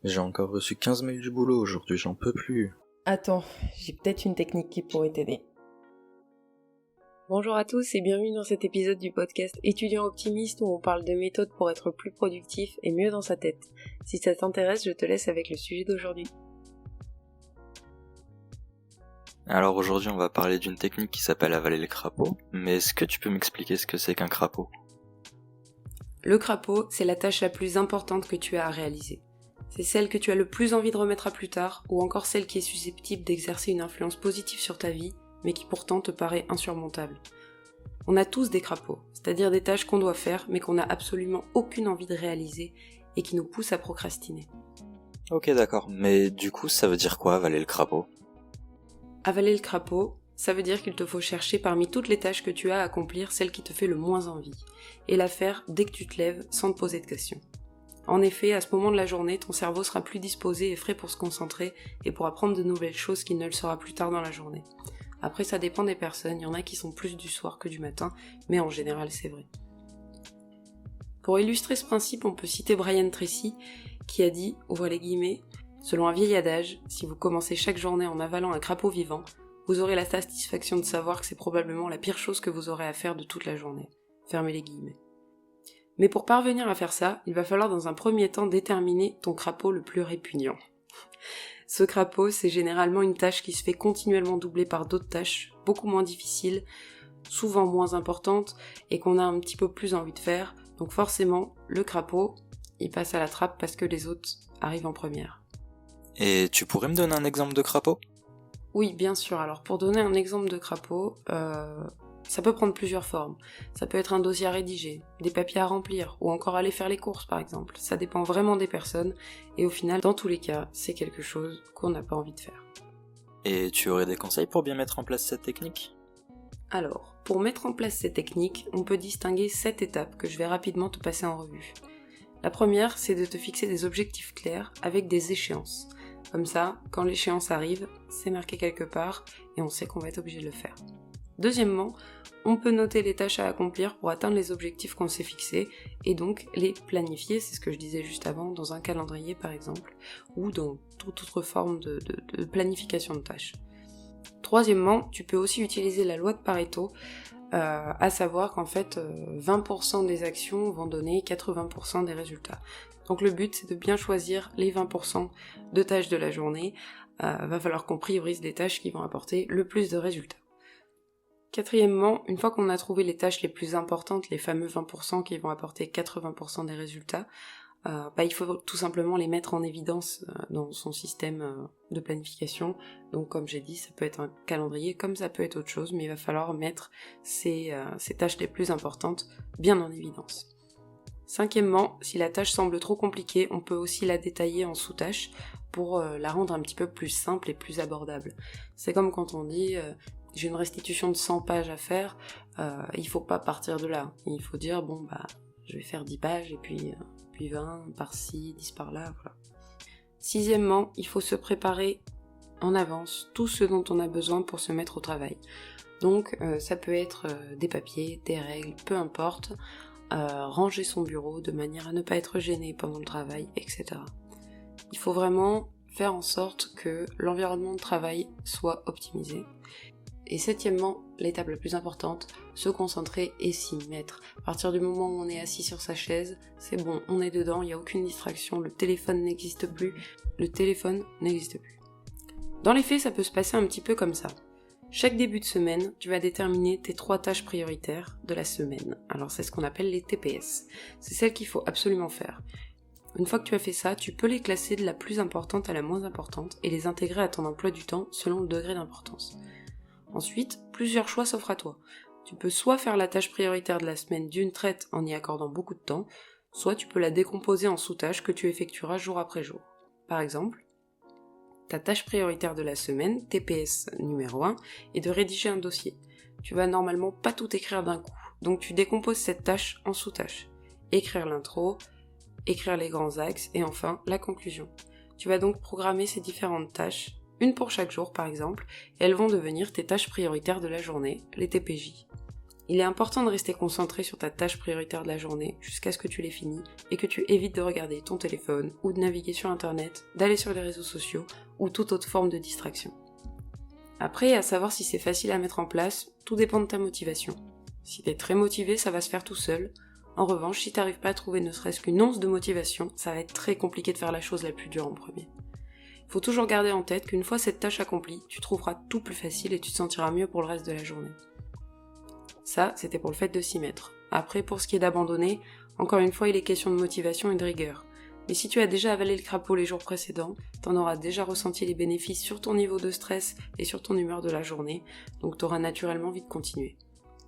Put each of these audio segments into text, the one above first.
J'ai encore reçu 15 mails du boulot aujourd'hui, j'en peux plus. Attends, j'ai peut-être une technique qui pourrait t'aider. Bonjour à tous et bienvenue dans cet épisode du podcast Étudiant optimiste où on parle de méthodes pour être plus productif et mieux dans sa tête. Si ça t'intéresse, je te laisse avec le sujet d'aujourd'hui. Alors aujourd'hui on va parler d'une technique qui s'appelle avaler le crapaud, mais est-ce que tu peux m'expliquer ce que c'est qu'un crapaud ? Le crapaud, c'est la tâche la plus importante que tu as à réaliser. C'est celle que tu as le plus envie de remettre à plus tard, ou encore celle qui est susceptible d'exercer une influence positive sur ta vie, mais qui pourtant te paraît insurmontable. On a tous des crapauds, c'est-à-dire des tâches qu'on doit faire, mais qu'on n'a absolument aucune envie de réaliser, et qui nous poussent à procrastiner. Ok d'accord, mais du coup ça veut dire quoi avaler le crapaud ? Avaler le crapaud, ça veut dire qu'il te faut chercher parmi toutes les tâches que tu as à accomplir celle qui te fait le moins envie, et la faire dès que tu te lèves sans te poser de questions. En effet, à ce moment de la journée, ton cerveau sera plus disposé et frais pour se concentrer et pour apprendre de nouvelles choses qu'il ne le sera plus tard dans la journée. Après, ça dépend des personnes, il y en a qui sont plus du soir que du matin, mais en général c'est vrai. Pour illustrer ce principe, on peut citer Brian Tracy, qui a dit, ouvrez les guillemets, « Selon un vieil adage, si vous commencez chaque journée en avalant un crapaud vivant, vous aurez la satisfaction de savoir que c'est probablement la pire chose que vous aurez à faire de toute la journée. » Fermez les guillemets. Mais pour parvenir à faire ça, il va falloir dans un premier temps déterminer ton crapaud le plus répugnant. Ce crapaud, c'est généralement une tâche qui se fait continuellement doubler par d'autres tâches, beaucoup moins difficiles, souvent moins importantes, et qu'on a un petit peu plus envie de faire. Donc forcément, le crapaud, il passe à la trappe parce que les autres arrivent en première. Et tu pourrais me donner un exemple de crapaud ? Oui, bien sûr. Alors pour donner un exemple de crapaud, ça peut prendre plusieurs formes. Ça peut être un dossier à rédiger, des papiers à remplir, ou encore aller faire les courses par exemple. Ça dépend vraiment des personnes, et au final, dans tous les cas, c'est quelque chose qu'on n'a pas envie de faire. Et tu aurais des conseils pour bien mettre en place cette technique ? Alors, pour mettre en place ces techniques, on peut distinguer 7 étapes que je vais rapidement te passer en revue. La première, c'est de te fixer des objectifs clairs avec des échéances. Comme ça, quand l'échéance arrive, c'est marqué quelque part, et on sait qu'on va être obligé de le faire. Deuxièmement, on peut noter les tâches à accomplir pour atteindre les objectifs qu'on s'est fixés et donc les planifier, c'est ce que je disais juste avant, dans un calendrier par exemple, ou dans toute autre forme de planification de tâches. Troisièmement, tu peux aussi utiliser la loi de Pareto, à savoir qu'en fait 20% des actions vont donner 80% des résultats. Donc le but c'est de bien choisir les 20% de tâches de la journée, va falloir qu'on priorise les tâches qui vont apporter le plus de résultats. Quatrièmement, une fois qu'on a trouvé les tâches les plus importantes, les fameux 20% qui vont apporter 80% des résultats, il faut tout simplement les mettre en évidence dans son système de planification. Donc comme j'ai dit, ça peut être un calendrier, comme ça peut être autre chose, mais il va falloir mettre ces tâches les plus importantes bien en évidence. Cinquièmement, si la tâche semble trop compliquée, on peut aussi la détailler en sous-tâches pour la rendre un petit peu plus simple et plus abordable. C'est comme quand on dit j'ai une restitution de 100 pages à faire, il faut pas partir de là. Il faut dire je vais faire 10 pages et puis 20 par-ci, 10 par-là, voilà. Sixièmement, il faut se préparer en avance tout ce dont on a besoin pour se mettre au travail. Donc ça peut être des papiers, des règles, peu importe, ranger son bureau de manière à ne pas être gêné pendant le travail, etc. Il faut vraiment faire en sorte que l'environnement de travail soit optimisé. Et septièmement, l'étape la plus importante, se concentrer et s'y mettre. À partir du moment où on est assis sur sa chaise, c'est bon, on est dedans, il n'y a aucune distraction, le téléphone n'existe plus. Dans les faits, ça peut se passer un petit peu comme ça. Chaque début de semaine, tu vas déterminer tes 3 tâches prioritaires de la semaine. Alors c'est ce qu'on appelle les TPS. C'est celles qu'il faut absolument faire. Une fois que tu as fait ça, tu peux les classer de la plus importante à la moins importante et les intégrer à ton emploi du temps selon le degré d'importance. Ensuite, plusieurs choix s'offrent à toi. Tu peux soit faire la tâche prioritaire de la semaine d'une traite en y accordant beaucoup de temps, soit tu peux la décomposer en sous-tâches que tu effectueras jour après jour. Par exemple, ta tâche prioritaire de la semaine, TPS numéro 1, est de rédiger un dossier. Tu vas normalement pas tout écrire d'un coup, donc tu décomposes cette tâche en sous-tâches. Écrire l'intro, écrire les grands axes et enfin la conclusion. Tu vas donc programmer ces différentes tâches, une pour chaque jour par exemple, et elles vont devenir tes tâches prioritaires de la journée, les TPJ. Il est important de rester concentré sur ta tâche prioritaire de la journée jusqu'à ce que tu l'aies finie et que tu évites de regarder ton téléphone ou de naviguer sur internet, d'aller sur les réseaux sociaux ou toute autre forme de distraction. Après, à savoir si c'est facile à mettre en place, tout dépend de ta motivation. Si t'es très motivé, ça va se faire tout seul. En revanche, si t'arrives pas à trouver ne serait-ce qu'une once de motivation, ça va être très compliqué de faire la chose la plus dure en premier. Faut toujours garder en tête qu'une fois cette tâche accomplie, tu trouveras tout plus facile et tu te sentiras mieux pour le reste de la journée. Ça, c'était pour le fait de s'y mettre. Après, pour ce qui est d'abandonner, encore une fois, il est question de motivation et de rigueur. Mais si tu as déjà avalé le crapaud les jours précédents, t'en auras déjà ressenti les bénéfices sur ton niveau de stress et sur ton humeur de la journée, donc t'auras naturellement envie de continuer.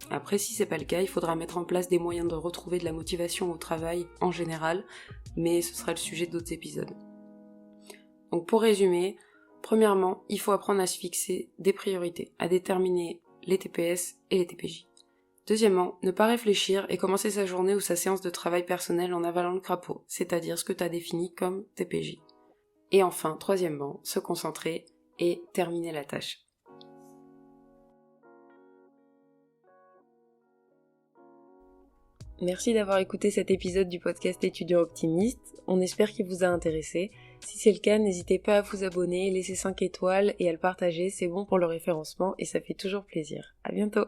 Après, si c'est pas le cas, il faudra mettre en place des moyens de retrouver de la motivation au travail en général, mais ce sera le sujet d'autres épisodes. Donc pour résumer, premièrement, il faut apprendre à se fixer des priorités, à déterminer les TPS et les TPJ. Deuxièmement, ne pas réfléchir et commencer sa journée ou sa séance de travail personnel en avalant le crapaud, c'est-à-dire ce que tu as défini comme TPJ. Et enfin, troisièmement, se concentrer et terminer la tâche. Merci d'avoir écouté cet épisode du podcast Étudiant Optimiste, on espère qu'il vous a intéressé. Si c'est le cas, n'hésitez pas à vous abonner, laisser 5 étoiles et à le partager, c'est bon pour le référencement et ça fait toujours plaisir. À bientôt!